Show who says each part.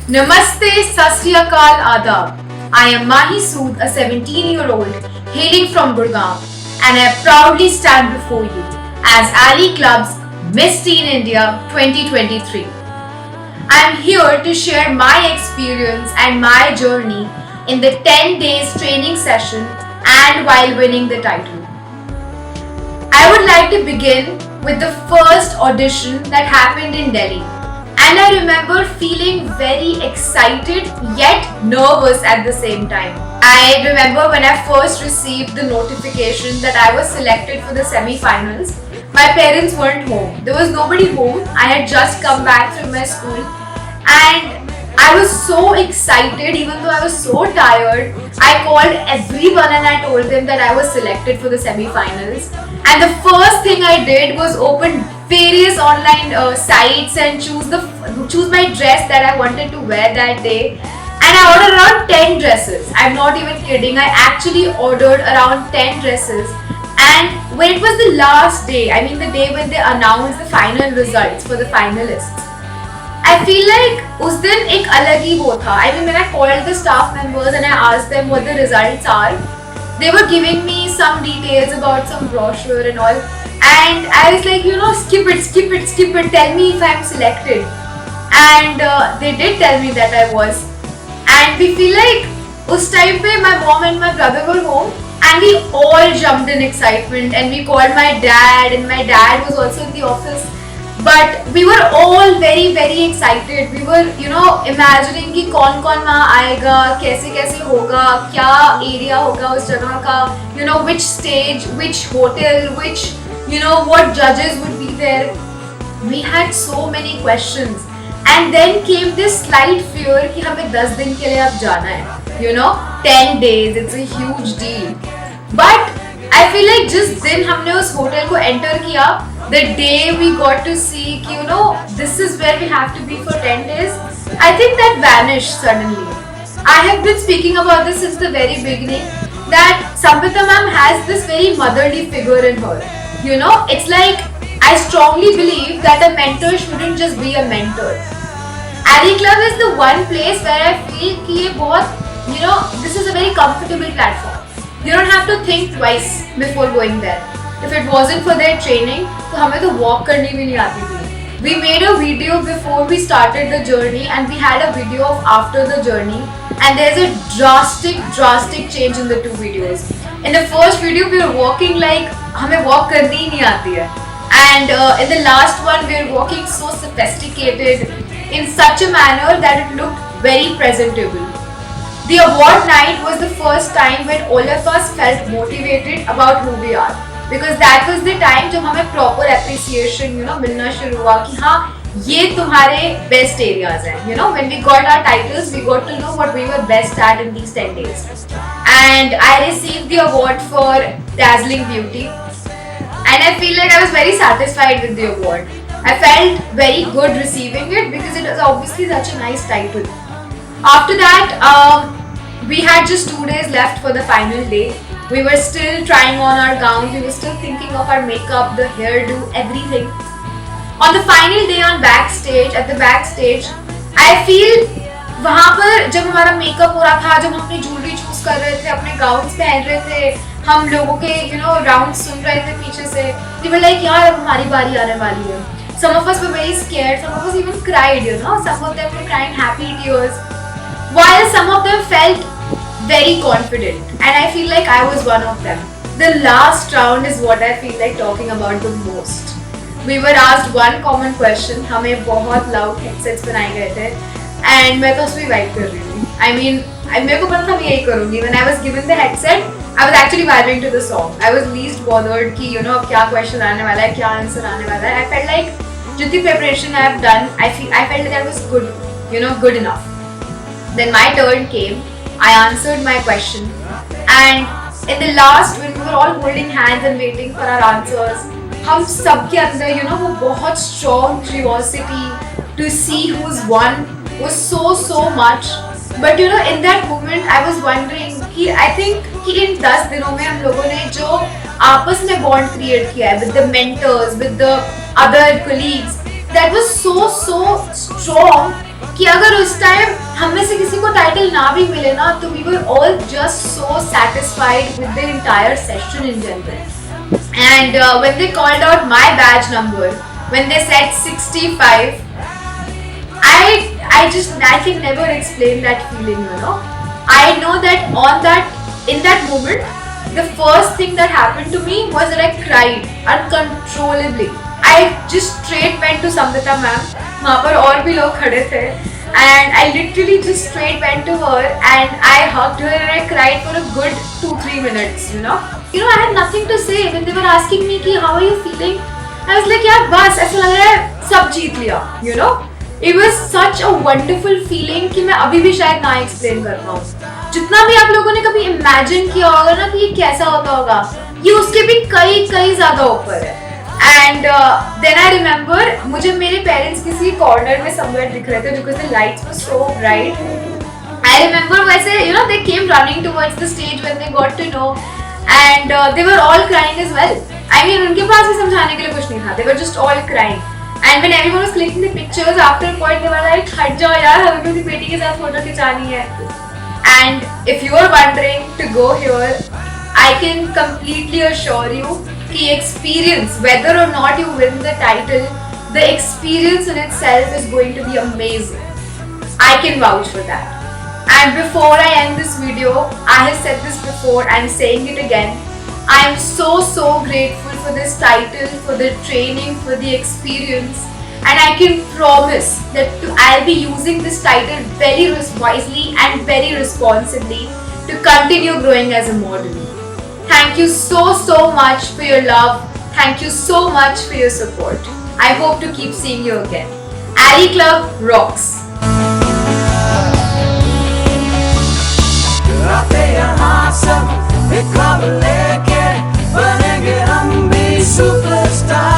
Speaker 1: Namaste, Sat Sri Akal, Adab. I am Mahee Sood, a 17-year-old hailing from Gurgaon, and I proudly stand before you as Alee Club's Miss Teen India 2023. I am here to share my experience and my journey in the 10 days training session and while winning the title. I would like to begin with the first audition that happened in Delhi. And I remember feeling very excited yet nervous at the same time. I remember when I first received the notification that I was selected for the semi-finals, my parents weren't home. There was nobody home. I had just come back from my school and I was so excited even though I was so tired. I called everyone and I told them that I was selected for the semi-finals. And the first thing I did was open various online sites and choose my dress that I wanted to wear that day. And I ordered around 10 dresses. I'm not even kidding. I actually ordered around 10 dresses. And when it was the last day, I mean the day when they announced the final results for the finalists, I feel like उस दिन एक अलग ही वो था. I mean when I called the staff members and I asked them what the results are, they were giving me some details about some brochure and all, and I was like, skip it, tell me if I'm selected. And they did tell me that I was. And we feel like उस time पे my mom and my brother were home and we all jumped in excitement and we called my dad and my dad was also in the office. But we were all very very excited. We were imagining कि कौन वहाँ आएगा, कैसे होगा, क्या area होगा उस जगह का, which stage, which hotel, which what judges would be there. We had so many questions. And then came this slight fear कि हमें 10 दिन के लिए अब जाना है. 10 days, it's a huge deal. But I feel like जिस दिन हमने उस hotel को enter किया, the day we got to see this is where we have to be for 10 days, I think that vanished suddenly. I have been speaking about this since the very beginning, that Sambita ma'am has this very motherly figure in her. It's like I strongly believe that a mentor shouldn't just be a mentor. Alee Club is the one place where I feel कि ये बहुत this is a very comfortable platform. You don't have to think twice before going there. If it wasn't for their training, तो हमें तो walk करनी भी नहीं आती थी. We made a video before we started the journey and we had a video of after the journey, and there's a drastic change in the two videos. In the first video we were walking like हमें walk करनी ही नहीं आती है, and in the last one we were walking so sophisticated in such a manner that it looked very presentable. The award night was the first time when all of us felt motivated about who we are. Because that was the time जब हमें proper appreciation मिलना शुरू हुआ कि हाँ ये तुम्हारे best areas हैं. When we got our titles, we got to know what we were best at in these 10 days. And I received the award for dazzling beauty, and I feel like I was very satisfied with the award. I felt very good receiving it because it was obviously such a nice title. After that, we had just 2 days left for the final day. We were still trying on our gowns, we were still thinking of our makeup, the hairdo, everything. On the final day on backstage, at the backstage, I feel वहाँ पर जब हमारा makeup हो रहा था, जब हम अपनी ज्वेलरी चूज कर रहे थे, अपने गाउन्स पहन रहे थे, हम लोगों के राउंड्स सुन रहे थे पीछे से, we were like यार अब हमारी बारी आने वाली है. Some of us were very scared, some of us even cried, some of them were crying happy tears, while some of them felt very confident, and I feel like I was one of them. The last round is what I feel like talking about the most. We were asked one common question. हमें बहुत loud headsets बनाए गए थे, and मैं तो उसमें vibe कर रही थी. I mean, मेरे को पता था मैं यही करूँगी. When I was given the headset, I was actually vibing to the song. I was least bothered कि अब क्या question आने वाला है, क्या answer आने वाला है. I felt like जितनी preparation I have done, I felt that I was good, good enough. Then my turn came. I answered my question, and in the last, when we were all holding hands and waiting for our answers, हम सबके अंदर वो बहुत strong curiosity to see who's won was so much. But in that moment I was wondering कि I think कि इन 10 दिनों में हम लोगों ने जो आपस में bond create किया है with the mentors, with the other colleagues, that was so strong कि अगर उस टाइम हम में से किसी को टाइटल ना भी मिले ना, तो we were all just so satisfied with the entire session in general. And when they called out my badge number, when they said 65, I can never explain that feeling, you know. I know that in that moment, the first thing that happened to me was that I cried uncontrollably. I just straight went to Sambita ma'am. वहाँ पर और भी लोग खड़े थे, and I literally just straight went to her and I hugged her and I cried for a good 2-3 minutes, you know. I had nothing to say when they were asking me कि how are you feeling. I was like यार बस ऐसा लग रहा है सब जीत लिया, you know. It was such a wonderful feeling कि मैं अभी भी शायद ना एक्सप्लेन कर पाऊँ. जितना भी आप लोगों ने कभी इमेजिन किया होगा ना कि ये कैसा होता होगा, ये उसके भी कई ज़्यादा ऊपर है. And then I remember मुझे मेरे पेरेंट्स किसी कॉर्नर में somewhere दिख रहे थे because the lights were so bright. I remember वैसे they came running towards the stage when they got to know, and they were all crying as well. I mean उनके पास भी समझाने के लिए कुछ नहीं था. They were just all crying. And when everyone was clicking the pictures, after a point they were like, हट जाओ यार, हमें अपनी बेटी के साथ फोटो खिंचानी है. And if you are wondering to go here, I can completely assure you कि experience, whether or not you win the title, the experience in itself is going to be amazing. I can vouch for that. And before I end this video, I have said this before, I'm saying it again. I am so grateful for this title, for the training, for the experience, and I can promise that I'll be using this title very wisely and very responsibly to continue growing as a model. Thank you so much for your love. Thank you so much for your support. I hope to keep seeing you again. Alee Club rocks.
Speaker 2: Superstar.